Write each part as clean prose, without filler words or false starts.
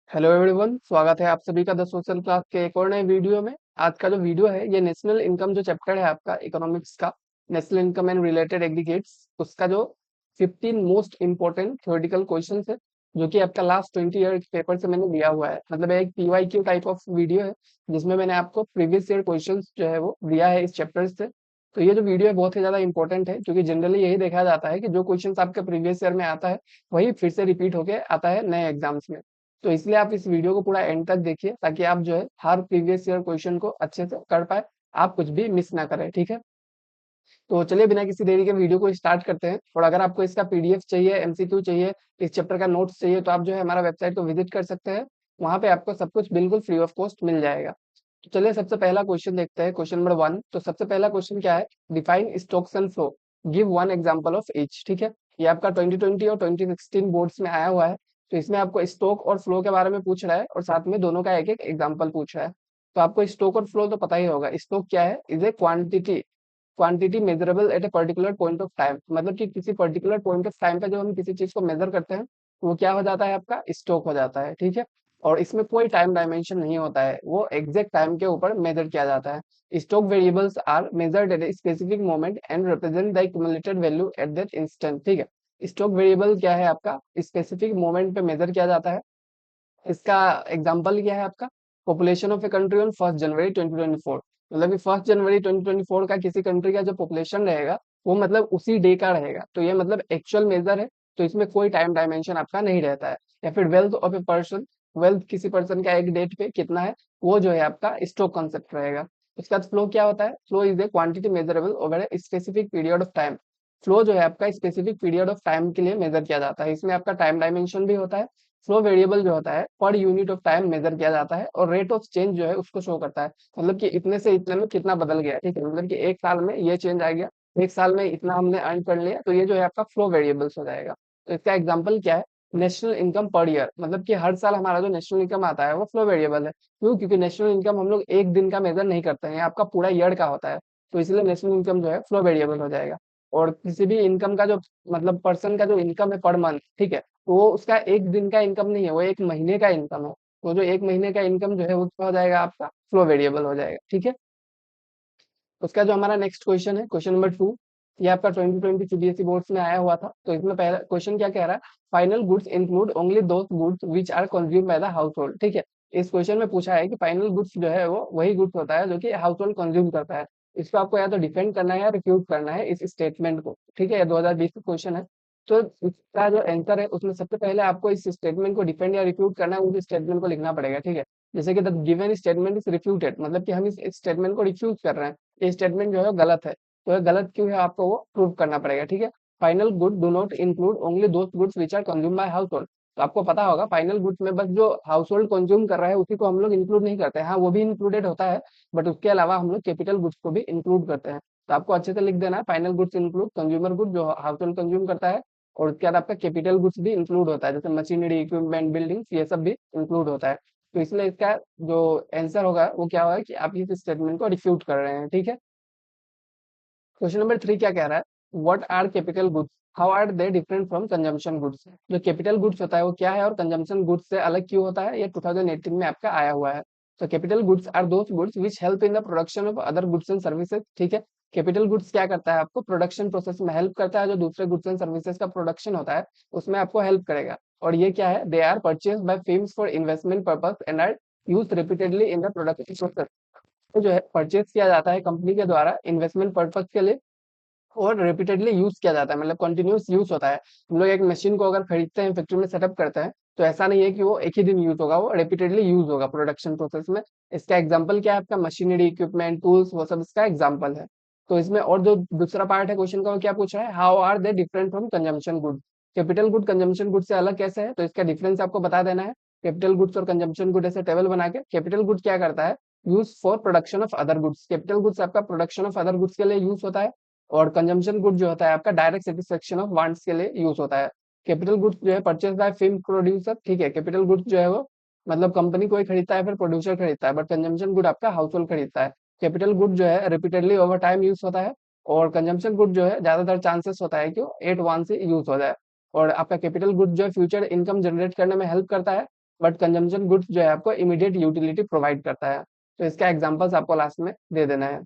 Hello everyone, स्वागत है आप सभी का द सोशल क्लास के एक और नए वीडियो में। आज का जो वीडियो है ये नेशनल इनकम जो चैप्टर है आपका इकोनॉमिक्स का, national income and related aggregates, उसका जो 15 मोस्ट इम्पोर्टेंट थ्योरेटिकल क्वेश्चंस है जो कि आपका लास्ट 20 ईयर पेपर से मैंने लिया हुआ है। मतलब एक पीवाईक्यू टाइप ऑफ वीडियो है जिसमें मैंने आपको प्रीवियस ईयर क्वेश्चन जो है वो दिया है इस चैप्टर से। तो ये जो वीडियो है बहुत ही ज्यादा इंपॉर्टेंट है क्योंकि जनरली यही देखा जाता है कि जो क्वेश्चन आपके प्रीवियस ईयर में आता है वही फिर से रिपीट होके आता है नए एग्जाम्स में। तो इसलिए आप इस वीडियो को पूरा एंड तक देखिए ताकि आप जो है हर प्रीवियस ईयर क्वेश्चन को अच्छे से कर पाए, आप कुछ भी मिस ना करें। ठीक है, तो चलिए बिना किसी देरी के वीडियो को स्टार्ट करते हैं। और अगर आपको इसका पीडीएफ चाहिए, एमसीक्यू चाहिए, इस चैप्टर का नोट्स चाहिए तो आप जो है हमारा वेबसाइट को विजिट कर सकते हैं। वहां पे आपको सब कुछ बिल्कुल फ्री ऑफ कॉस्ट मिल जाएगा। तो चलिए सबसे पहला क्वेश्चन देखते हैं, क्वेश्चन नंबर 1। तो सबसे पहला क्वेश्चन क्या है? Define stocks and flow, give one example of each. ठीक है, ये आपका 2020 और 2016 बोर्ड्स में आया हुआ है। तो इसमें आपको स्टॉक और फ्लो के बारे में पूछ रहा है और साथ में दोनों का एक एक एग्जांपल पूछ रहा है। तो आपको स्टॉक और फ्लो तो पता ही होगा। स्टॉक क्या है? Is a quantity, quantity measurable at a particular point of time. मतलब कि किसी पर्टिकुलर पॉइंट ऑफ टाइम पे जब हम किसी चीज को मेजर करते हैं तो वो क्या हो जाता है? आपका स्टॉक हो जाता है। ठीक है, और इसमें कोई टाइम डायमेंशन नहीं होता है, वो एग्जैक्ट टाइम के ऊपर मेजर किया जाता है। Stock variables are measured at a specific moment and represent the accumulated value at that instant. ठीक है, स्टॉक वेरिएबल क्या है? आपका स्पेसिफिक मोमेंट पे मेजर किया जाता है। इसका एग्जांपल क्या है आपका? Population of a country on 1 जनवरी 2024। मतलब कि 1 जनवरी 2024 का किसी कंट्री का जो पॉपुलेशन रहेगा वो मतलब उसी डे का रहेगा। तो ये मतलब एक्चुअल मेजर है, तो इसमें कोई टाइम डायमेंशन आपका नहीं रहता है। या फिर wealth of a person, wealth किसी पर्सन का एक डेट पे कितना है वो जो है आपका स्टॉक कॉन्सेप्ट रहेगा। उसके बाद फ्लो क्या होता है? Flow is a quantity measurable over a specific period of time. Flow जो है आपका स्पेसिफिक पीरियड ऑफ टाइम के लिए मेजर किया जाता है। इसमें आपका टाइम डायमेंशन भी होता है। फ्लो वेरिएबल जो होता है per unit of time major किया जाता है और रेट ऑफ चेंज जो है उसको शो करता है। मतलब कि इतने से इतने में कितना बदल गया। ठीक है, मतलब कि एक साल में ये चेंज आ गया, एक साल में इतना हमने अर्न कर लिया, तो ये जो है आपका फ्लो वेरिएबल्स हो जाएगा। तो इसका एग्जांपल क्या है? National income per year. मतलब कि हर साल हमारा जो नेशनल इनकम आता है वो फ्लो वेरिएबल है। क्यों? क्योंकि नेशनल इनकम हम लोग एक दिन का मेजर नहीं करते हैं, आपका पूरा ईयर का होता है। तो इसलिए नेशनल इनकम जो है फ्लो वेरिएबल हो जाएगा। और किसी भी इनकम का जो मतलब पर्सन का जो इनकम है पर मंथ, ठीक है, तो वो उसका एक दिन का इनकम नहीं है, वो एक महीने का इनकम है। तो जो एक महीने का इनकम जो है वो क्या हो जाएगा? आपका फ्लो वेरिएबल हो जाएगा। ठीक है, उसका जो हमारा नेक्स्ट क्वेश्चन है, क्वेश्चन नंबर 2। ये आपका 2020 सीबीएसई बोर्ड्स में आया हुआ था। तो इसमें पहला क्वेश्चन क्या कह रहा है? Final goods include only those goods which are consume by the household. ठीक है, इस क्वेश्चन में पूछा है कि फाइनल गुड्स जो है वो वही गुड्स होता है जो कि हाउस होल्ड कंज्यूम करता है। इसको आपको या तो डिफेंड करना है या रिफ्यूज करना है इस स्टेटमेंट को। ठीक है, ये 2020 का क्वेश्चन है। तो इसका जो आंसर है उसमें सबसे पहले आपको इस स्टेटमेंट को डिफेंड या रिफ्यूज करना है, उस स्टेटमेंट को लिखना पड़ेगा। ठीक है, जैसे कि the given statement is refuted, मतलब कि हम इस स्टेटमेंट को रिफ्यूज कर रहे हैं, ये स्टेटमेंट जो है गलत है। तो ये गलत क्यों है आपको वो प्रूव करना पड़ेगा। ठीक है, final good do not include only those goods which are consume by household. तो आपको पता होगा फाइनल गुड्स में बस जो हाउस होल्ड कंज्यूम कर रहा है उसी को हम लोग इंक्लूड नहीं करते हैं। हाँ, वो भी इंक्लूडेड होता है, बट उसके अलावा हम लोग कैपिटल गुड्स को भी इंक्लूड करते हैं। तो आपको अच्छे से लिख देना है, final goods include consumer good जो हाउस होल्ड कंज्यूम करता है। और उसके बाद आपका कैपिटल गुड्स भी इंक्लूड होता है, जैसे मशीनरी, इक्विपमेंट, बिल्डिंग्स, ये सब भी इंक्लूड होता है। तो इसलिए इसका जो आंसर होगा वो क्या होगा कि आप इस स्टेटमेंट को रिफ्यूट कर रहे हैं। ठीक है, क्वेश्चन नंबर 3 क्या कह रहा है? What are capital goods, how are they different from consumption goods. जो कैपिटल गुड्स होता है वो क्या है और कंजम्पशन गुड्स से अलग क्यों होता है? ये 2018 में आपका आया हुआ है। तो capital goods are those goods which help in the production of other goods and services. ठीक है, कैपिटल गुड्स क्या करता है? आपको प्रोडक्शन प्रोसेस में हेल्प करता है, जो दूसरे गुड्स एंड सर्विसेज का प्रोडक्शन होता है उसमें आपको हेल्प करेगा। और ये क्या है? They are purchase by firms for investment purpose and are use repeatedly in the production process. तो जो है परचेज किया जाता है कंपनी के द्वारा इन्वेस्टमेंट पर्पज के लिए और रिपीटेडली यूज किया जाता है, मतलब कंटिन्यूस यूज होता है। हम लोग एक मशीन को अगर खरीदते हैं, फैक्ट्री में सेटअप करते हैं, तो ऐसा नहीं है कि वो एक ही दिन यूज होगा, वो रिपीटेडली यूज होगा प्रोडक्शन प्रोसेस में। इसका एग्जांपल क्या है? आपका मशीनरी, इक्विपमेंट, टूल्स, वो सब इसका एग्जांपल है। तो इसमें और जो दूसरा पार्ट है क्वेश्चन का वो क्या पूछ रहा है? How are they different from consumption good. Capital good consumption good से अलग कैसे है? तो इसका डिफरेंस आपको बता देना है। कैपिटल गुड्स और कंजम्पशन गुड ऐसे टेबल बना के, कैपिटल गुड क्या करता है? Use for production of other goods. Capital goods आपका प्रोडक्शन ऑफ अदर गुड्स के लिए यूज होता है। और कंजम्पशन गुड जो होता है आपका डायरेक्ट सेटिस्फेक्शन ऑफ वांट्स के लिए यूज होता है। कैपिटल गुड्स जो है परचेज बाय फिल्म प्रोड्यूसर। ठीक है, कैपिटल गुड्स जो है वो मतलब कंपनी कोई खरीदता है, फिर प्रोड्यूसर खरीदता है, बट कंजम्पशन गुड आपका हाउस होल्ड खरीदता है। कैपिटल गुड जो है रिपीटेडली ओवर टाइम यूज होता है। और कंजम्पशन गुड जो है ज्यादातर चांसेस होता है कि वो एट वन से यूज हो जाए। और आपका कैपिटल गुड जो है फ्यूचर इनकम जनरेट करने में हेल्प करता है। बट कंजम्पशन गुड्स जो है आपको इमीडिएट यूटिलिटी प्रोवाइड करता है। तो इसका एग्जांपल्स आपको लास्ट में दे देना है।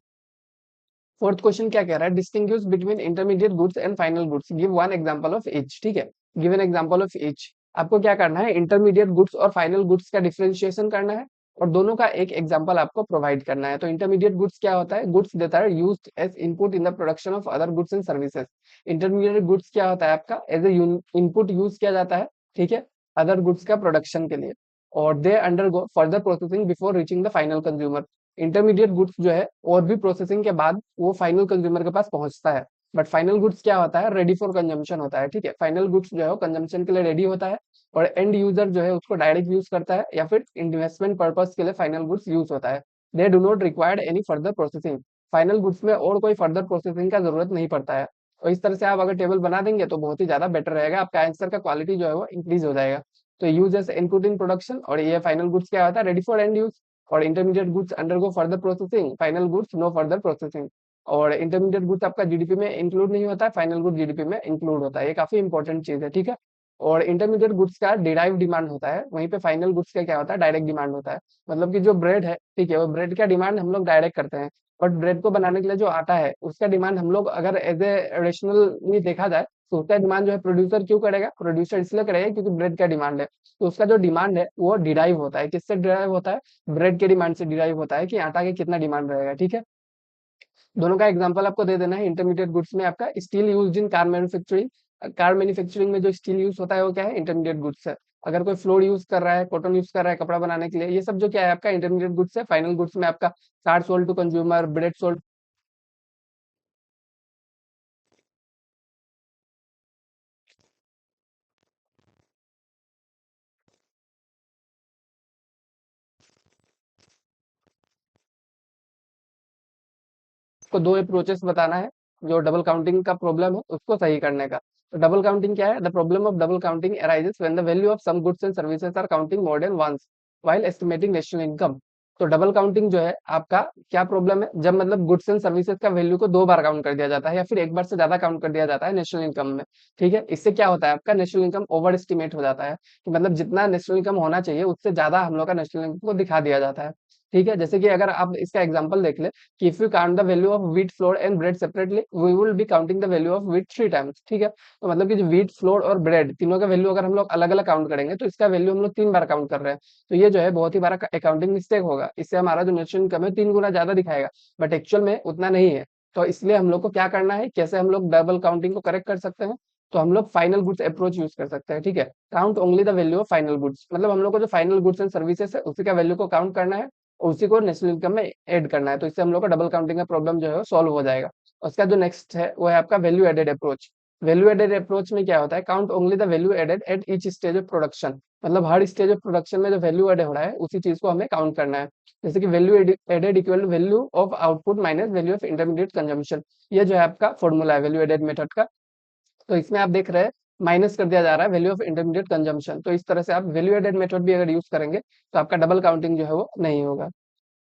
फोर्थ क्वेश्चन क्या कह रहा है, distinguish between intermediate goods and final goods, give one example of each. ठीक है, give an example of each. आपको क्या करना है, इंटरमीडिएट गुड्स और फाइनल गुड्स का डिफरेंशिएशन करना है और दोनों का एक एग्जांपल आपको प्रोवाइड करना है। तो इंटरमीडिएट गुड्स क्या होता है, गुड्स देता है used as input in the production of other goods and services. Intermediate goods क्या होता है आपका, एज ए इनपुट यूज किया जाता है, ठीक है, अदर गुड्स का प्रोडक्शन के लिए, और they undergo further processing before reaching the final consumer. Intermediate goods जो है और भी प्रोसेसिंग के बाद वो फाइनल कंज्यूमर के पास पहुंचता है। बट फाइनल गुड्स क्या होता है, रेडी फॉर कंजम्पशन होता है। ठीक है, फाइनल गुड्स जो है वो कंजम्पशन के लिए रेडी होता है और एंड यूजर जो है उसको डायरेक्ट यूज करता है या फिर इन्वेस्टमेंट पर्पज के लिए फाइनल गुड्स यूज होता है। They do not required any further processing. Final goods में और कोई फर्दर प्रोसेसिंग का जरूरत नहीं पड़ता है। और इस तरह से आप अगर टेबल बना देंगे तो बहुत ही ज्यादा बेटर रहेगा, आपका आंसर का क्वालिटी जो है वो इंक्रीज हो जाएगा। तो use as input in production, और ये फाइनल गुड्स क्या होता है, रेडी फॉर एंड यूज। और intermediate goods undergo further processing, final goods no further processing. और इंटरमीडिएट गुड्स आपका जीडीपी में इंक्लूड नहीं होता है, फाइनल गुड जीडीपी में इंक्लूड होता है। ये काफी इंपॉर्टेंट चीज है, ठीक है। और इंटरमीडिएट गुड्स का डिराइव डिमांड होता है, वहीं पे फाइनल गुड्स का क्या होता है, डायरेक्ट डिमांड होता है। मतलब कि जो ब्रेड है, ठीक है, वो ब्रेड का डिमांड हम लोग डायरेक्ट करते हैं, बट ब्रेड को बनाने के लिए जो आटा है उसका डिमांड हम लोग अगर एज ए रेशनली देखा जाए तो उसका डिमांड जो है प्रोड्यूसर क्यों करेगा, प्रोड्यूसर इसलिए करेगा क्योंकि ब्रेड का डिमांड है। तो उसका जो डिमांड है वो डिराइव होता है, किससे डिराइव होता है, ब्रेड के डिमांड से डिराइव होता है कि आटा के कितना डिमांड रहेगा, ठीक है। दोनों का एग्जांपल आपको दे देना है। इंटरमीडिएट गुड्स में आपका steel used in car manufacturing, car manufacturing में जो स्टील यूज होता है वो क्या है, इंटरमीडिएट गुड्स है। अगर कोई फ्लोर यूज कर रहा है, कॉटन यूज कर रहा है कपड़ा बनाने के लिए, ये सब जो क्या है आपका इंटरमीडिएट गुड्स है। फाइनल गुड्स में आपका car sold to consumer, bread sold को दो अप्रोचेस बताना है। जो डबल काउंटिंग का प्रॉब्लम है उसको सही करने का। तो डबल काउंटिंग क्या है, the problem of double counting arises when the value of some goods and services are counting more than once while estimating national income. तो डबल काउंटिंग जो है आपका क्या प्रॉब्लम है, जब मतलब गुड्स एंड सर्विसेज का वैल्यू को दो बार काउंट कर दिया जाता है या फिर एक बार से ज्यादा काउंट कर दिया जाता है नेशनल इनकम में। ठीक है, इससे क्या होता है आपका नेशनल इनकम ओवर एस्टिमेट हो जाता है, कि मतलब जितना नेशनल इनकम होना चाहिए उससे ज्यादा हम लोग का नेशनल इनकम को दिखा दिया जाता है। ठीक है, जैसे कि अगर आप इसका एग्जांपल देख ले कि if you count the value of wheat flour and bread separately we will be counting the value of wheat three times. ठीक है, तो मतलब कि जो व्हीट फ्लोर और ब्रेड तीनों का वैल्यू अगर हम लोग अलग अलग काउंट करेंगे तो इसका वैल्यू हम लोग तीन बार काउंट कर रहे हैं। तो ये जो है बहुत ही बड़ा अकाउंटिंग मिस्टेक होगा, इससे हमारा जो नेशनल इनकम है तीन गुना ज्यादा दिखाएगा, बट एक्चुअल में उतना नहीं है। तो इसलिए हम लोग को क्या करना है, कैसे हम लोग डबल काउंटिंग को करेक्ट कर सकते हैं, तो हम लोग फाइनल गुड्स अप्रोच यूज कर सकते हैं। ठीक है, count only the value of final goods, मतलब हम लोग को जो फाइनल गुड्स एंड सर्विसेज है उसी का वैल्यू को काउंट करना है और उसी को नेशनल इनकम में ऐड करना है। तो इससे हम लोग का डबल काउंटिंग का प्रॉब्लम जो है सॉल्व हो जाएगा। उसका जो नेक्स्ट है वो है आपका value added approach. Value added approach में क्या होता है, count only the value added at each stage of production. मतलब हर स्टेज ऑफ प्रोडक्शन में जो वैल्यू एड हो रहा है उसी चीज को हमें काउंट करना है। जैसे कि value added equal to value of output minus value of intermediate consumption. ये जो है आपका फॉर्मूला है वैल्यू एडेड मेथड का। तो इसमें आप देख रहे हैं माइनस कर दिया जा रहा है वैल्यू ऑफ इंटरमीडिएट कंजम्पशन। तो इस तरह से आप वैल्यू एडेड मेथड भी अगर यूज करेंगे तो आपका डबल काउंटिंग जो है वो नहीं होगा।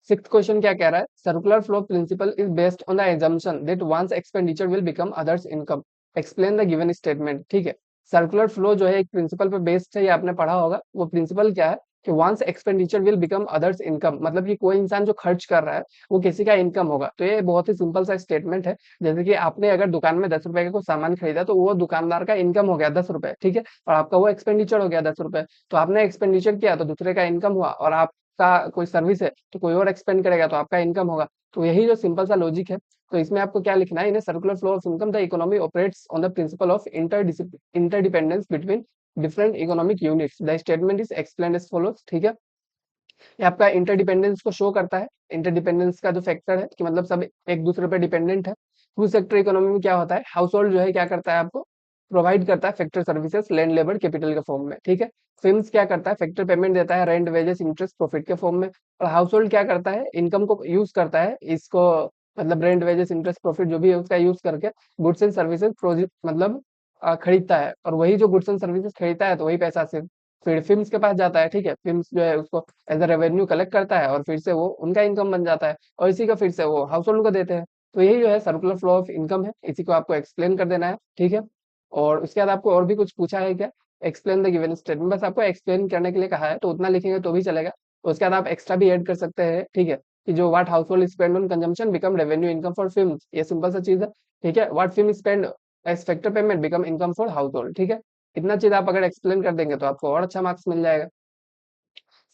सिक्स्थ क्वेश्चन क्या कह रहा है, circular flow principle is based on the assumption that once expenditure will become others income, explain the given statement. ठीक है, सर्कुलर फ्लो जो है एक प्रिंसिपल पे बेस्ड है, ये आपने पढ़ा होगा। वो प्रिंसिपल क्या है कि once expenditure will become others income, मतलब कि कोई इंसान जो खर्च कर रहा है वो किसी का इनकम होगा। तो ये बहुत ही सिंपल सा स्टेटमेंट है। जैसे कि आपने अगर दुकान में 10 रुपए का कोई सामान खरीदा तो वो दुकानदार का इनकम हो गया 10 रुपए, ठीक है, और आपका वो एक्सपेंडिचर हो गया 10 रुपए। तो आपने एक्सपेंडिचर किया तो दूसरे का इनकम हुआ, और आप का कोई सर्विस है तो कोई और एक्सपेंड करेगा तो आपका इनकम होगा। तो यही जो सिंपल सा लॉजिक है। तो इसमें आपको क्या लिखना है, in circular flow of income the economy operates on the principle of interdependence between different economic units, the statement is explained as follows. ठीक है, ये आपका इंटरडिपेंडेंस को शो करता है। इंटरडिपेंडेंस का जो फैक्टर है कि मतलब सब एक दूसरे पे डिपेंडेंट है। टू सेक्टर इकोनॉमी में क्या होता है, हाउस होल्ड जो है क्या करता है, आपको प्रोवाइड करता है factor services land labour capital के फॉर्म में। ठीक है, फिल्म्स क्या करता है, फैक्टर पेमेंट देता है रेंट वेजेस इंटरेस्ट प्रॉफिट के फॉर्म में। और हाउस होल्ड क्या करता है, इनकम को यूज करता है इसको, मतलब रेंट वेजेस इंटरेस्ट प्रॉफिट जो भी है उसका यूज करके गुड्स एंड सर्विसेज प्रोजेक्ट मतलब खरीदता है। और वही जो गुड्स एंड सर्विसेज खरीदता है तो वही पैसा सिर्फ फिर फिल्म्स के पास जाता है। ठीक है, फिल्म्स जो है उसको एज अ रेवेन्यू कलेक्ट करता है और फिर से वो उनका इनकम बन जाता है, और इसी का फिर से वो हाउस होल्ड को देते हैं। तो यही जो है सर्कुलर फ्लो ऑफ इनकम है, इसी को आपको एक्सप्लेन कर देना है। ठीक है, और उसके बाद आपको और भी कुछ पूछा है क्या? एक्सप्लेन द गिवन स्टेटमेंट, बस आपको एक्सप्लेन करने के लिए कहा है, तो उतना लिखेंगे तो भी चलेगा। उसके बाद आप एक्स्ट्रा भी ऐड कर सकते हैं, ठीक है, कि जो what house hold spend on consumption become revenue income for film, ये सिंपल सा चीज है, ठीक है। What film spend age factor payment become income for house hold, ठीक है। इतना चीज आप अगर एक्सप्लेन कर देंगे तो आपको और अच्छा मार्क्स मिल जाएगा।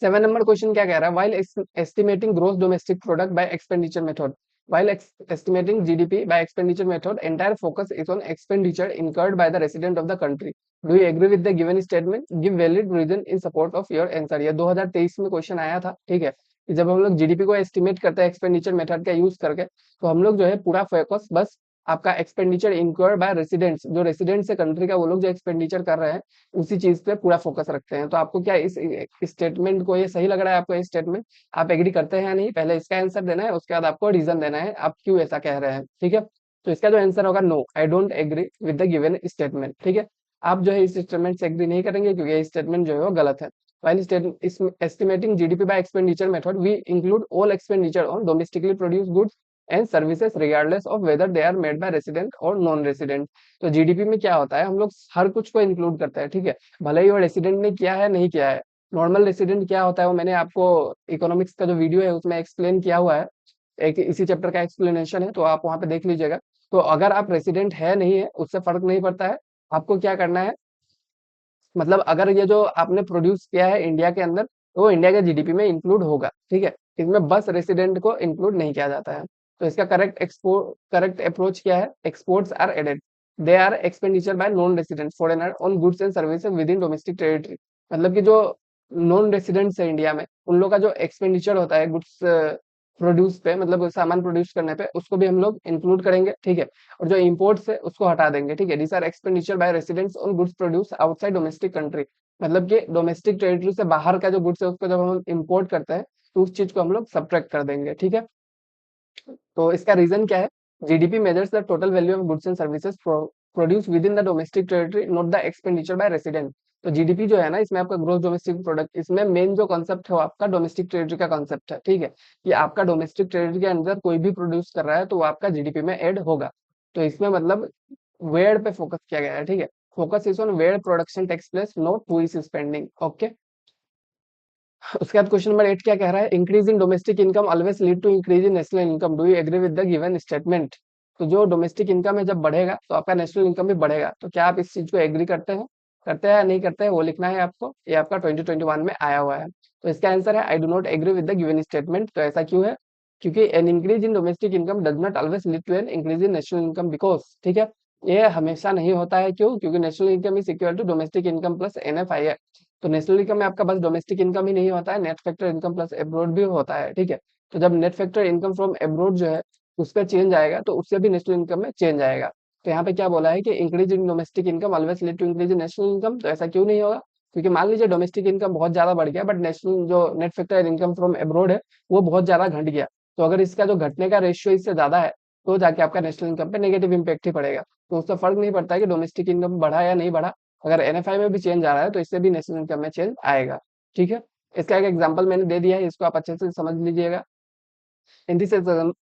7 नंबर क्वेश्चन क्या कह रहा है, while estimating gross domestic product by expenditure method, while estimating GDP by expenditure method, entire focus is on expenditure incurred by the resident of the country. Do you agree with the given statement? Give valid reason in support of your answer. ये 2023 में question आया था, ठीक है, कि जब हम लोग जीडीपी को एस्टिमेट करते हैं एक्सपेंडिचर मेथड का यूज करके, तो हम लोग जो है पूरा फोकस बस आपका एक्सपेंडिचर इंक्योर्ड बाय रेसिडेंट्स, जो रेसिडेंट्स है कंट्री का, वो लोग जो एक्सपेंडिचर कर रहे हैं उसी चीज पे पूरा फोकस रखते हैं। तो आपको क्या इस स्टेटमेंट को ये सही लग रहा है आपको, ये स्टेटमेंट आप एग्री करते हैं या नहीं, पहले इसका आंसर देना है, उसके बाद आपको रीजन देना है आप क्यों ऐसा कह रहे हैं, ठीक है। तो इसका जो आंसर होगा no, I don't agree with the given statement, ठीक है। आप जो है इस स्टेटमेंट से एग्री नहीं करेंगे क्योंकि ये स्टेटमेंट जो है वो गलत है। while estimating GDP by expenditure method, we include all expenditure on domestically produced goods and services regardless of whether they are made by resident or non resident। तो जीडीपी में क्या होता है, हम लोग हर कुछ को इंक्लूड करते हैं, ठीक है, भले ही वो रेसिडेंट ने किया है नहीं किया है। नॉर्मल रेसिडेंट क्या होता है वो मैंने आपको इकोनॉमिक्स का जो वीडियो है उसमें एक्सप्लेन किया हुआ है, एक इसी चैप्टर का एक्सप्लेनेशन है, तो आप वहां पे देख लीजिएगा। तो अगर आप रेसिडेंट है नहीं है उससे फर्क नहीं पड़ता है, आपको क्या करना है, मतलब अगर ये जो आपने प्रोड्यूस किया है इंडिया के अंदर, तो वो इंडिया के जीडीपी में इंक्लूड होगा, ठीक है। इसमें बस रेसिडेंट को इंक्लूड नहीं किया जाता है। तो इसका करेक्ट अप्रोच क्या है, exports are added, they are expenditure by non resident foreigner on goods and services within domestic territory. मतलब कि जो नॉन रेसिडेंट्स है इंडिया में, उन लोग का जो एक्सपेंडिचर होता है गुड्स प्रोड्यूस पे, मतलब सामान प्रोड्यूस करने पे, उसको भी हम लोग इंक्लूड करेंगे, ठीक है। और जो इम्पोर्ट्स है उसको हटा देंगे, ठीक है। This are expenditure by residents on goods produce outside domestic country, मतलब कि डोमेस्टिक टेरिटरी से बाहर का जो गुड्स है उसको जब हम इम्पोर्ट करते हैं तो उस चीज को हम लोग सब्ट्रैक्ट कर देंगे, ठीक है। तो इसका रीजन क्या है, GDP measures the total value of goods and services produce with in the domestic territory, not the expenditure bye resident. तो जीडीपी जो है ना, इसमें आपका ग्रोस डोमेस्टिक प्रोडक्ट, इसमें मेन जो कॉन्सेप्ट है वो आपका डोमेस्टिक टेरिटरी का कॉन्सेप्ट है, ठीक है, कि आपका डोमेस्टिक टेरिटरी के अंदर कोई भी प्रोड्यूस कर रहा है तो वो आपका जीडीपी में ऐड होगा। तो इसमें मतलब वेयर पे फोकस किया गया है, ठीक है। Focus is on where production takes place, not who is spending, okay. उसके बाद क्वेश्चन नंबर 8 क्या कह रहा है, increase in domestic income always lead to increase in national income, do you agree with the given statement. तो जो domestic income है जब बढ़ेगा तो आपका नेशनल इनकम भी बढ़ेगा, तो क्या आप इस चीज को एग्री करते हैं या नहीं करते हैं, वो लिखना है आपको, ये आपका 2021 में आया हुआ है। तो इसका आंसर है I do not agree with the given statement. तो ऐसा क्यों है, क्योंकि an increase in domestic income does not always lead to an increase in national income because, ठीक है, ये हमेशा नहीं होता है, क्यों, क्योंकि national income is equal to domestic income plus NFI है। तो नेशनल इनकम में आपका बस डोमेस्टिक इनकम ही नहीं होता है, net factor income plus abroad भी होता है, ठीक है। तो जब net factor income from abroad जो है उस पर चेंज आएगा तो उससे भी नेशनल इनकम में चेंज आएगा। तो यहाँ पे क्या बोला है कि increase in domestic income always lead to increase in national income, तो ऐसा क्यों नहीं होगा, क्योंकि मान लीजिए डोमेस्टिक इनकम बहुत ज्यादा बढ़ गया बट नेशनल जो net factor income from abroad है वो बहुत ज्यादा घट गया, तो अगर इसका जो घटने का रेशियो इससे ज्यादा है तो जाके आपका नेशनल इनकम पे नेगेटिव इम्पैक्ट ही पड़ेगा। तो उससे फर्क नहीं पड़ता है कि डोमेस्टिक इनकम बढ़ा या नहीं बढ़ा, अगर एनएफआई में भी चेंज आ रहा है तो इससे भी नेशनल इनकम में चेंज आएगा, ठीक है। इसका एक एग्जांपल मैंने दे दिया है, इसको आप अच्छे से समझ लीजिएगा। In this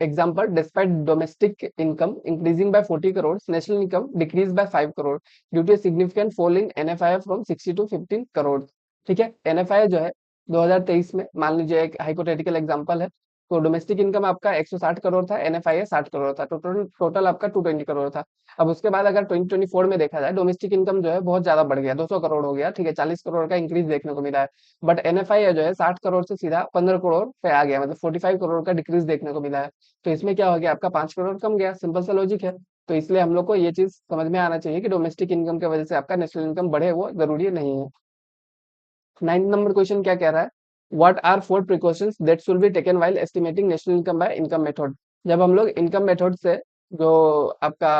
example, despite domestic income increasing by 40 crores, national income decreased by 5 crore due to a significant fall in NFI from 60 to 15 crore। ठीक है, NFI जो है 2023 में, मान लीजिए एक हाइपोथेटिकल एग्जांपल है, तो डोमेस्टिक इनकम आपका 160 करोड़ था, एनएफआई है 60 करोड़ था, टोटल टोटल आपका 220 करोड़ था। अब उसके बाद अगर 2024 में देखा जाए, डोमेस्टिक इनकम जो है बहुत ज्यादा बढ़ गया, 200 करोड़ हो गया, ठीक है, 40 करोड़ का इंक्रीज देखने को मिला है। बट एनएफआई जो है 60 करोड़ से सीधा 15 करोड़ पे आ गया, मतलब 45 करोड़ का डिक्रीज देखने को मिला है। तो इसमें क्या हो गया, आपका 5 करोड़ कम गया, सिंपल सा लॉजिक है। तो इसलिए हम लोग को ये चीज समझ में आना चाहिए कि डोमेस्टिक इनकम की वजह से आपका नेशनल इनकम बढ़े वो जरूरी नहीं है। 9 नंबर क्वेश्चन क्या कह रहा है, what are 4 precautions that should be taken while estimating national income by income method. जब हम लोग इनकम मेथड से जो आपका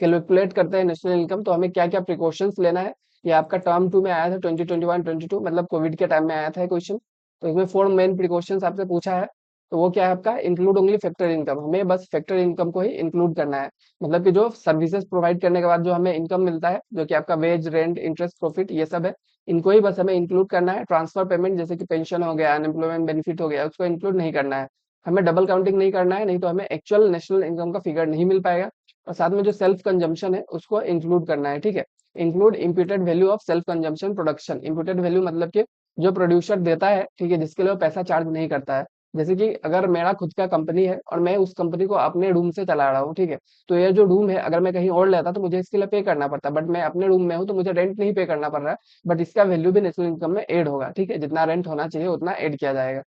कैलकुलेट करते हैं नेशनल इनकम, तो हमें क्या क्या प्रिकॉशंस लेना है, ये आपका टर्म 2 में आया था, 2021-22, मतलब कोविड के टाइम में आया था क्वेश्चन। तो इसमें 4 मेन प्रिकॉशंस आपसे पूछा है। तो वो क्या है आपका, इंक्लूड ओनली फैक्टर इनकम, हमें बस फैक्टर इनकम को ही इंक्लूड करना है, मतलब कि जो सर्विसेज प्रोवाइड करने के बाद जो हमें इनकम मिलता है, जो कि आपका वेज, रेंट, इंटरेस्ट, प्रॉफिट, ये सब है, इनको ही बस हमें इंक्लूड करना है। ट्रांसफर पेमेंट जैसे कि पेंशन हो गया, अनएम्प्लॉयमेंट बेनिफिट हो गया, उसको इंक्लूड नहीं करना है। हमें डबल काउंटिंग नहीं करना है, नहीं तो हमें एक्चुअल नेशनल इनकम का फिगर नहीं मिल पाएगा। और साथ में जो सेल्फ कंजम्पशन है उसको इंक्लूड करना है, ठीक है। Include imputed value of self consumption production. Imputed value मतलब कि जो प्रोड्यूसर देता है, ठीक है, जिसके लिए वो पैसा चार्ज नहीं करता है। जैसे कि अगर मेरा खुद का कंपनी है और मैं उस कंपनी को अपने रूम से चला रहा हूँ, ठीक है, तो ये जो रूम है अगर मैं कहीं और लेता तो मुझे इसके लिए पे करना पड़ता, बट मैं अपने रूम में हूँ तो मुझे रेंट नहीं पे करना पड़ रहा है, बट इसका वैल्यू भी नेशनल इनकम में ऐड होगा, ठीक है, जितना रेंट होना चाहिए उतना ऐड किया जाएगा।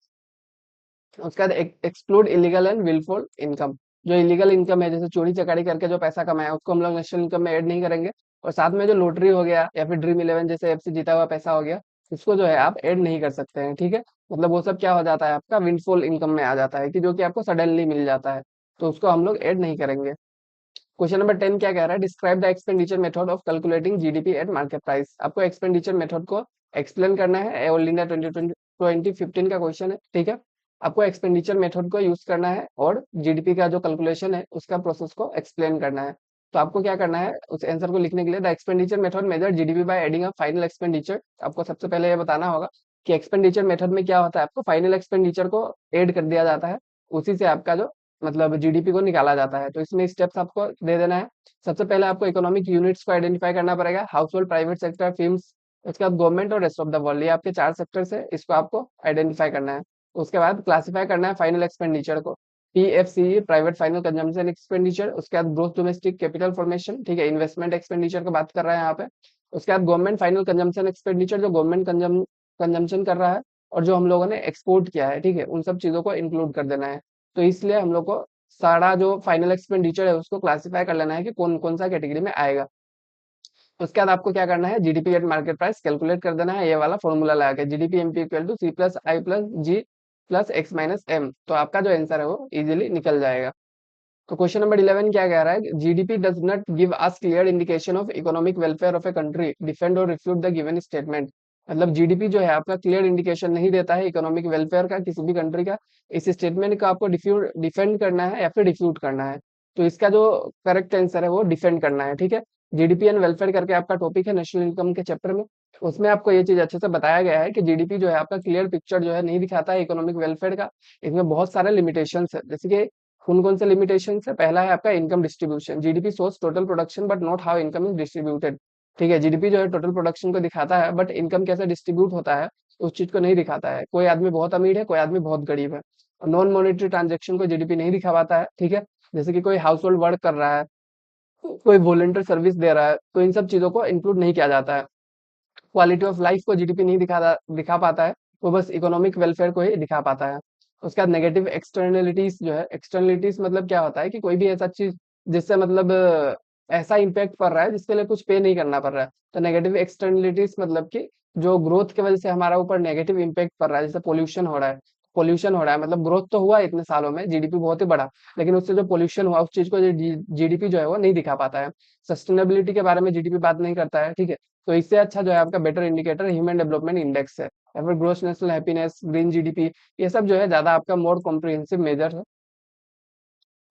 उसके बाद exclude illegal and wilful income. जो इलीगल इनकम है, जैसे चोरी चकारी करके जो पैसा कमाया, उसको हम लोग नेशनल इनकम में ऐड नहीं करेंगे। और साथ में जो लॉटरी हो गया या फिर ड्रीम इलेवन जैसे ऐप से जीता हुआ पैसा हो गया, उसको जो है आप ऐड नहीं कर सकते हैं, ठीक है। मतलब वो सब क्या हो जाता है, आपका विंडफॉल इनकम में आ जाता है, कि जो कि आपको सडनली मिल जाता है, तो उसको हम लोग ऐड नहीं करेंगे। क्वेश्चन नंबर 10 क्या कह रहा है, describe the expenditure method of calculating GDP at market price. आपको एक्सपेंडिचर मेथड को एक्सप्लेन करना है। ऑल इंडिया 2015 का क्वेश्चन है, ठीक है। आपको एक्सपेंडिचर मेथड को यूज करना है और जीडीपी का जो कैलकुलेशन है उसका प्रोसेस को एक्सप्लेन करना है। तो आपको क्या करना है उस आंसर को लिखने के लिए, the expenditure method measure GDP by adding a final expenditure. आपको सबसे पहले ये बताना होगा कि एक्सपेंडिचर मेथड में क्या होता है, आपको फाइनल एक्सपेंडिचर को ऐड कर दिया जाता है, उसी से आपका जो मतलब जीडीपी को निकाला जाता है। तो इसमें स्टेप्स आपको दे देना है। सबसे पहले आपको इकोनॉमिक यूनिट्स को आइडेंटिफाई करना पड़ेगा, house hold, private sector, films, उसके बाद गवर्नमेंट और रेस्ट ऑफ द वर्ल्ड। ये आपके 4 सेक्टर्स है, इसको आपको आइडेंटिफाई करना है। उसके बाद क्लासिफाई करना है फाइनल एक्सपेंडिचर को, पीएफसीई, प्राइवेट फाइनल कंजम्पशन एक्सपेंडिचर। उसके बाद ग्रोथ डोमेस्टिक कैपिटल फॉर्मेशन, ठीक है, इन्वेस्टमेंट एक्सपेंडिचर की बात कर रहे हैं यहाँ पे। उसके बाद गवर्नमेंट फाइनल कंजम्पशन एक्सपेंडिचर, जो गवर्नमेंट कंजम्पशन कर रहा है और जो हम लोगों ने एक्सपोर्ट किया है, ठीक है, उन सब चीजों को इंक्लूड कर देना है। तो इसलिए हम लोग को सारा जो फाइनल एक्सपेंडिचर है उसको क्लासिफाई कर लेना है कि कौन कौन सा कैटेगरी में आएगा। उसके बाद आपको क्या करना है, GDP at market price calculate कर देना है, ये वाला फॉर्मूला लगा के, GDP MP equal to C plus I plus G plus X minus M. तो आपका जो आंसर है वो इजीली निकल जाएगा। तो क्वेश्चन नंबर 11 क्या कह रहा है, GDP does not give us clear indication of economic welfare of a country, defend और रिफ्यूट द गिवन स्टेटमेंट। मतलब जीडीपी जो है आपका क्लियर इंडिकेशन नहीं देता है इकोनॉमिक वेलफेयर का किसी भी कंट्री का। इस स्टेटमेंट का आपको डिफेंड करना है या फिर डिफ्यूट करना है। तो इसका जो करेक्ट आंसर है वो डिफेंड करना है, ठीक है। जीडीपी एंड वेलफेयर करके आपका टॉपिक है नेशनल इनकम के चैप्टर में। उसमें आपको ये चीज अच्छे से बताया गया है कि जीडीपी जो है आपका क्लियर पिक्चर जो है नहीं दिखाता है इकोनॉमिक वेलफेयर का। इसमें बहुत सारे लिमिटेशंस है, जैसे कि कौन कौन से लिमिटेशन है। पहला है आपका income distribution, GDP shows total production but not how income is distributed. ठीक है, जीडीपी जो है टोटल प्रोडक्शन को दिखाता है बट इनकम कैसे डिस्ट्रीब्यूट होता है उस चीज को नहीं दिखाता है। कोई आदमी बहुत अमीर है, कोई आदमी बहुत गरीब है। नॉन मॉनेटरी ट्रांजेक्शन को जीडीपी नहीं दिखा पाता है, ठीक है। जैसे कि कोई हाउस होल्ड वर्क कर रहा है, कोई वॉलंटियर सर्विस दे रहा है, तो इन सब चीजों को इंक्लूड नहीं किया जाता है। क्वालिटी ऑफ लाइफ को जीडीपी नहीं दिखा पाता है, वो बस इकोनॉमिक वेलफेयर को ही दिखा पाता है। उसके बाद नेगेटिव एक्सटर्नलिटीज जो है, एक्सटर्नलिटीज मतलब क्या होता है कि कोई भी ऐसा चीज जिससे मतलब ऐसा इम्पैक्ट पड़ रहा है जिसके लिए कुछ पे नहीं करना पड़ रहा है। तो नेगेटिव एक्सटर्नलिटीज मतलब कि जो ग्रोथ की वजह से हमारा ऊपर नेगेटिव इम्पैक्ट पड़ रहा है, जैसे पोल्यूशन हो रहा है, मतलब ग्रोथ तो हुआ इतने सालों में, जीडीपी बहुत ही बढ़ा, लेकिन उससे जो पोल्यूशन हुआ उस चीज को जीडीपी जो है वो नहीं दिखा पाता है। सस्टेनेबिलिटी के बारे में जीडीपी बात नहीं करता है, ठीक है। तो इससे अच्छा जो है आपका better indicator human development index है, या फिर gross national happiness, green GDP, ये सब जो है ज्यादा आपका मोर कॉम्प्रिहेंसिव मेजर है।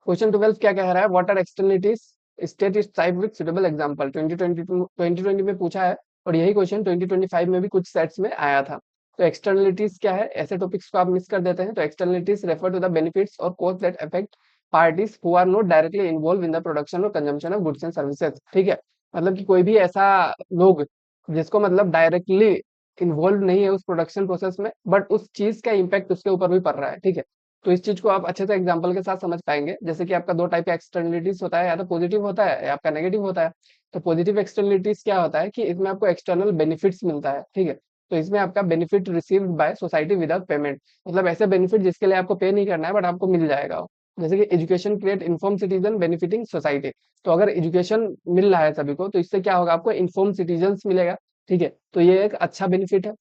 क्वेश्चन 12 क्या कह रहा है, what are externalities, state is type with suitable example. 2020 में पूछा है और यही क्वेश्चन 2025 में भी कुछ सेट्स में आया था। तो एक्सटर्नलिटीज क्या है, ऐसे टॉपिक्स को आप मिस कर देते हैं। तो externalities refer to the benefits और cost that affect parties who are not directly involve in the production और consumption of goods and services, ठीक है। मतलब कि कोई भी ऐसा लोग जिसको मतलब डायरेक्टली इन्वॉल्व नहीं है उस प्रोडक्शन प्रोसेस में, बट उस चीज का इम्पैक्ट उसके ऊपर भी पड़ रहा है, ठीक है। तो इस चीज को आप अच्छे से एग्जांपल के साथ समझ पाएंगे। जैसे कि आपका दो टाइप का एक्सटर्नलिटीज होता है, या तो पॉजिटिव होता है या आपका नेगेटिव होता है। तो पॉजिटिव एक्सटर्नलिटीज क्या होता है कि इसमें आपको एक्सटर्नल बेनिफिट्स मिलता है, ठीक है। तो इसमें आपका benefit received by society without payment, मतलब ऐसे बेनिफिट जिसके लिए आपको पे नहीं करना है बट आपको मिल जाएगा वो। जैसे कि education create inform citizen benefiting society. तो अगर एजुकेशन मिल रहा है सभी को तो इससे क्या होगा, आपको इन्फॉर्म सिटीजन मिलेगा, ठीक है। तो ये एक अच्छा बेनिफिट है।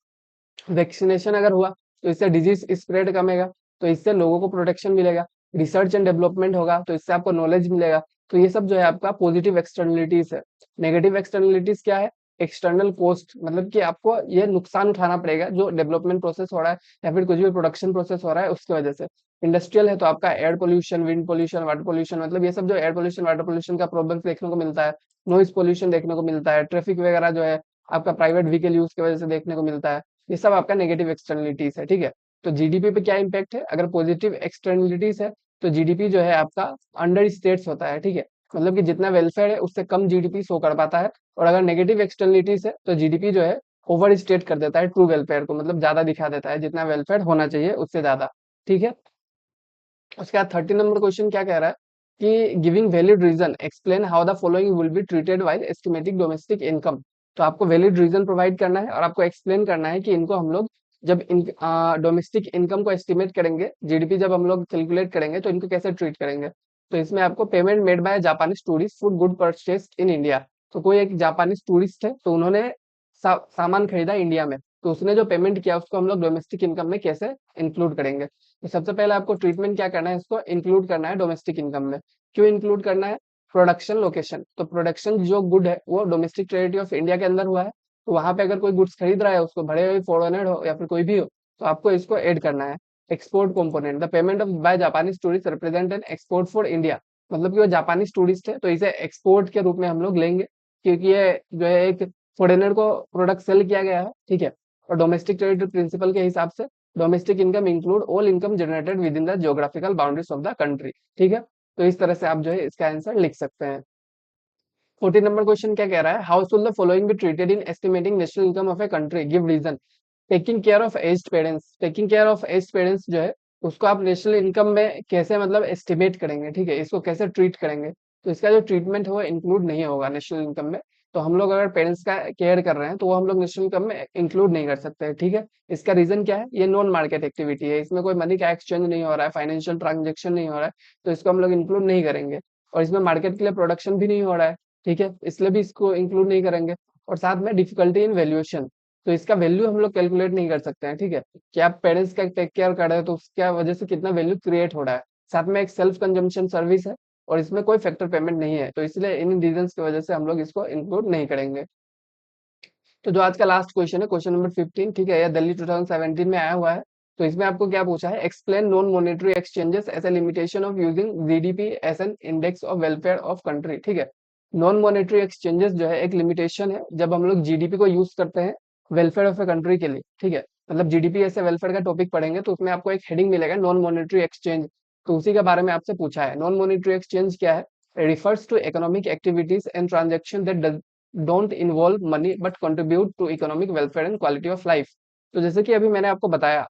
वैक्सीनेशन अगर हुआ तो इससे डिजीज स्प्रेड कमेगा, तो इससे लोगों को प्रोटेक्शन मिलेगा। रिसर्च एंड डेवलपमेंट होगा तो इससे आपको नॉलेज मिलेगा। तो ये सब जो है आपका पॉजिटिव एक्सटर्नलिटीज है। नेगेटिव एक्सटर्नलिटीज क्या है, एक्सटर्नल कॉस्ट, मतलब कि आपको ये नुकसान उठाना पड़ेगा जो डेवलपमेंट प्रोसेस हो रहा है या फिर कुछ भी प्रोडक्शन प्रोसेस हो रहा है उसकी वजह से। इंडस्ट्रियल है तो आपका air pollution, wind pollution, water pollution, मतलब ये सब जो एयर पोल्यूशन वाटर पोल्यूशन का प्रॉब्लम देखने को मिलता है। नॉइज पोल्यूशन देखने को मिलता है, ट्रैफिक वगैरह जो है आपका प्राइवेट व्हीकल यूज की वजह से देखने को मिलता है। ये सब आपका नेगेटिव एक्सटर्नलिटीज है, ठीक है। तो जीडीपी पे क्या इम्पैक्ट है, अगर पॉजिटिव एक्सटर्नलिटीज है तो जीडीपी जो है आपका अंडर स्टेट्स होता है, ठीक है। मतलब कि जितना वेलफेयर है उससे कम जीडीपी शो कर पाता है। और अगर नेगेटिव एक्सटर्नलिटीज है तो जीडीपी जो है ओवर स्टेट कर देता है ट्रू वेलफेयर को, मतलब ज्यादा दिखा देता है, जितना वेलफेयर होना चाहिए उससे ज्यादा। ठीक है। उसके बाद 30 नंबर क्वेश्चन क्या कह रहा है कि giving valid reason explain how the following will be treated while estimating domestic income. तो आपको वैलिड रीजन प्रोवाइड करना है और आपको एक्सप्लेन करना है कि इनको हम लोग जब इन डोमेस्टिक इनकम को एस्टिमेट करेंगे, जीडीपी जब हम लोग कैलकुलेट करेंगे तो इनको कैसे ट्रीट करेंगे। तो इसमें आपको payment made by Japanese tourist food good purchased in India. तो कोई एक जापानीज टूरिस्ट है तो उन्होंने सामान खरीदा इंडिया में, तो उसने जो पेमेंट किया उसको हम लोग डोमेस्टिक इनकम में कैसे इंक्लूड करेंगे। तो सबसे पहले आपको ट्रीटमेंट क्या करना है, इसको इंक्लूड करना है डोमेस्टिक इनकम में। क्यों इंक्लूड करना है? प्रोडक्शन लोकेशन, तो प्रोडक्शन जो गुड है वो डोमेस्टिक टेरिटरी ऑफ इंडिया के अंदर हुआ है, तो वहां पे अगर कोई गुड्स खरीद रहा है उसको भले हुए फॉरेनर हो या फिर कोई भी हो, तो आपको इसको ऐड करना है। Export component, the payment of by Japanese tourist represent an export for India. मतलब कि वो जापानीज टूरिस्ट है तो इसे एक्सपोर्ट के रूप में हम लोग लेंगे, क्योंकि ये जो है एक फॉरेनर को प्रोडक्ट सेल किया गया है। ठीक है। और डोमेस्टिक टेरिटरी प्रिंसिपल के हिसाब से domestic income include all income generated with in the geographical boundaries of the country. ठीक है। तो इस तरह से आप जो है इसका आंसर लिख सकते हैं। 14 नंबर क्वेश्चन क्या कह रहा है, how should the following be treated in estimating national income of a country, give reason. Taking care of aged parents, taking care of aged parents जो है उसको आप नेशनल इनकम में कैसे मतलब एस्टिमेट करेंगे, ठीक है, इसको कैसे ट्रीट करेंगे। तो इसका जो ट्रीटमेंट है वो इंक्लूड नहीं होगा नेशनल इनकम में। तो हम लोग अगर पेरेंट्स का केयर कर रहे हैं तो वो हम लोग नेशनल इनकम में इंक्लूड नहीं कर सकते हैं। ठीक है। इसका रीजन क्या है, ये नॉन मार्केट एक्टिविटी है, इसमें कोई मनी का एक्सचेंज नहीं हो रहा है, फाइनेंशियल ट्रांजेक्शन नहीं हो रहा है, तो इसको हम लोग इंक्लूड नहीं करेंगे। और इसमें मार्केट के लिए प्रोडक्शन भी नहीं हो रहा है। ठीक है, इसलिए भी इसको इंक्लूड नहीं करेंगे। और साथ में डिफिकल्टी इन वैल्यूएशन, तो इसका वैल्यू हम लोग कैलकुलेट नहीं कर सकते हैं। ठीक है, कि आप पेरेंट्स का टेक केयर कर रहे हो तो उसकी वजह से कितना वैल्यू क्रिएट हो रहा है। साथ में एक सेल्फ कंजम्पशन सर्विस है और इसमें कोई फैक्टर पेमेंट नहीं है, तो इसलिए इन रीजंस की वजह से हम लोग इसको इंक्लूड नहीं करेंगे। तो जो आज का लास्ट क्वेश्चन है, क्वेश्चन नंबर 15, ठीक है, यह दिल्ली 2017 में आया हुआ है। तो इसमें आपको क्या पूछा है, explain non monetary exchanges as a limitation of using GDP as an index of welfare of country. ठीक है, नॉन मॉनेटरी एक्सचेंजेस जो है एक लिमिटेशन है जब हम लोग जीडीपी को यूज करते हैं वेलफेयर ऑफ ए कंट्री के लिए। ठीक है, मतलब जीडीपी ऐसे वेलफेयर का टॉपिक पढ़ेंगे तो उसमें आपको एक हेडिंग मिलेगा नॉन मॉनेटरी एक्सचेंज, तो उसी के बारे में आपसे पूछा है। नॉन मॉनेटरी एक्सचेंज क्या है, refers to economic activities and transaction that don't involve money but contribute to economic welfare and quality of life. तो जैसे कि अभी मैंने आपको बताया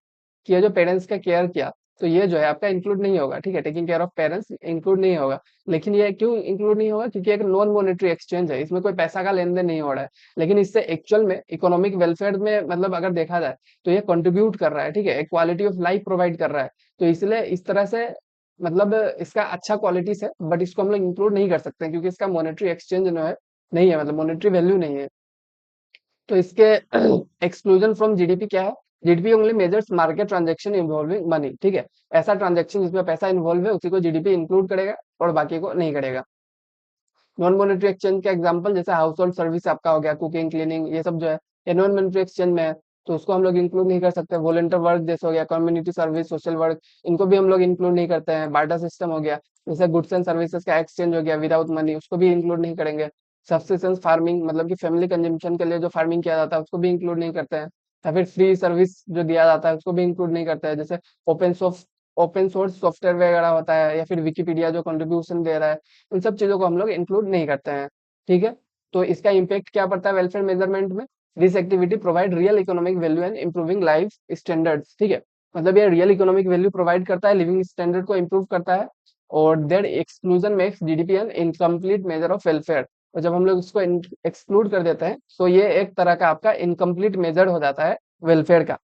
कि ये जो पेरेंट्स का केयर किया, तो ये जो है आपका इंक्लूड नहीं होगा। ठीक है, taking care of parents include नहीं होगा। लेकिन ये क्यों इंक्लूड नहीं होगा, क्योंकि एक नॉन मॉनेटरी एक्सचेंज है, इसमें कोई पैसा का लेन देन नहीं हो रहा है, लेकिन इससे एक्चुअल में इकोनॉमिक वेलफेयर में मतलब अगर देखा जाए तो ये कंट्रीब्यूट कर रहा है। ठीक है, एक क्वालिटी ऑफ लाइफ प्रोवाइड कर रहा है, तो इसलिए इस तरह से मतलब इसका अच्छा क्वालिटीज है, बट इसको हम लोग इंक्लूड नहीं कर सकते क्योंकि इसका मॉनेटरी एक्सचेंज जो है नहीं है, मतलब मॉनेटरी वैल्यू नहीं है। तो इसके एक्सक्लूजन फ्रॉम जीडीपी क्या है, GDP only measures market transaction involving money. ठीक है, ऐसा ट्रांजैक्शन जिसमें पैसा इन्वॉल्व है उसी को जीडीपी इंक्लूड करेगा और बाकी को नहीं करेगा। नॉन मॉनेटरी एक्सचेंज का एग्जांपल जैसे हाउस होल्ड सर्विस आपका हो गया, कुकिंग क्लीनिंग, ये सब जो है ये नॉन मॉनेटरी एक्सचेंज में है, तो उसको हम लोग इंक्लूड नहीं कर सकते। वॉलंटियर वर्क जैसे हो गया, कम्युनिटी सर्विस, सोशल वर्क, इनको भी हम लोग इंक्लूड नहीं करते हैं। बार्टर सिस्टम हो गया, जैसे गुड्स एंड सर्विसेज का एक्सचेंज हो गया विदाउट मनी, उसको भी इंक्लूड नहीं करेंगे। सब्सिस्टेंस फार्मिंग मतलब कि फैमिली कंजम्पशन के लिए जो फार्मिंग किया जाता है उसको भी इंक्लूड नहीं करते हैं। या फिर फ्री सर्विस जो दिया जाता है उसको भी इंक्लूड नहीं करते हैं, जैसे open source open source software वगैरह होता है, या फिर विकिपीडिया जो कंट्रीब्यूशन दे रहा है, उन सब चीजों को हम लोग इंक्लूड नहीं करते हैं। ठीक है, तो इसका इम्पैक्ट क्या पड़ता है वेलफेयर मेजरमेंट में, this activity provide real economic value and improving life standards. ठीक है, मतलब ये रियल इकोनॉमिक वैल्यू प्रोवाइड करता है, लिविंग स्टैंडर्ड को इंप्रूव करता है। और their exclusion makes GDP an incomplete measure of welfare. और जब हम लोग इसको एक्सक्लूड कर देते हैं तो ये एक तरह का आपका इनकम्प्लीट मेजर हो जाता है वेलफेयर का।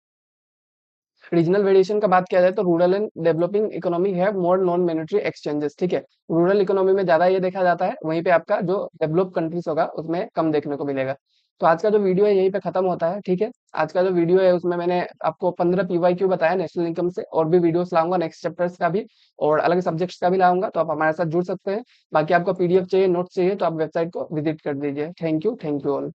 रीजनल वेरिएशन का बात किया जाए तो रूरल एंड डेवलपिंग इकोनॉमी है मोर नॉन मॉनेटरी एक्सचेंजेस। ठीक है, रूरल इकोनॉमी में ज्यादा ये देखा जाता है, वहीं पे आपका जो डेवलप कंट्रीज होगा उसमें कम देखने को मिलेगा। तो आज का जो वीडियो है यहीं पे खत्म होता है। ठीक है, आज का जो वीडियो है उसमें मैंने आपको 15 पीवाईक्यू बताया नेशनल इनकम से, और भी वीडियोस लाऊंगा नेक्स्ट चैप्टर्स का भी और अलग सब्जेक्ट्स का भी लाऊंगा, तो आप हमारे साथ जुड़ सकते हैं। बाकी आपको पीडीएफ चाहिए, नोट्स चाहिए, तो आप वेबसाइट को विजिट कर दीजिए। Thank you all.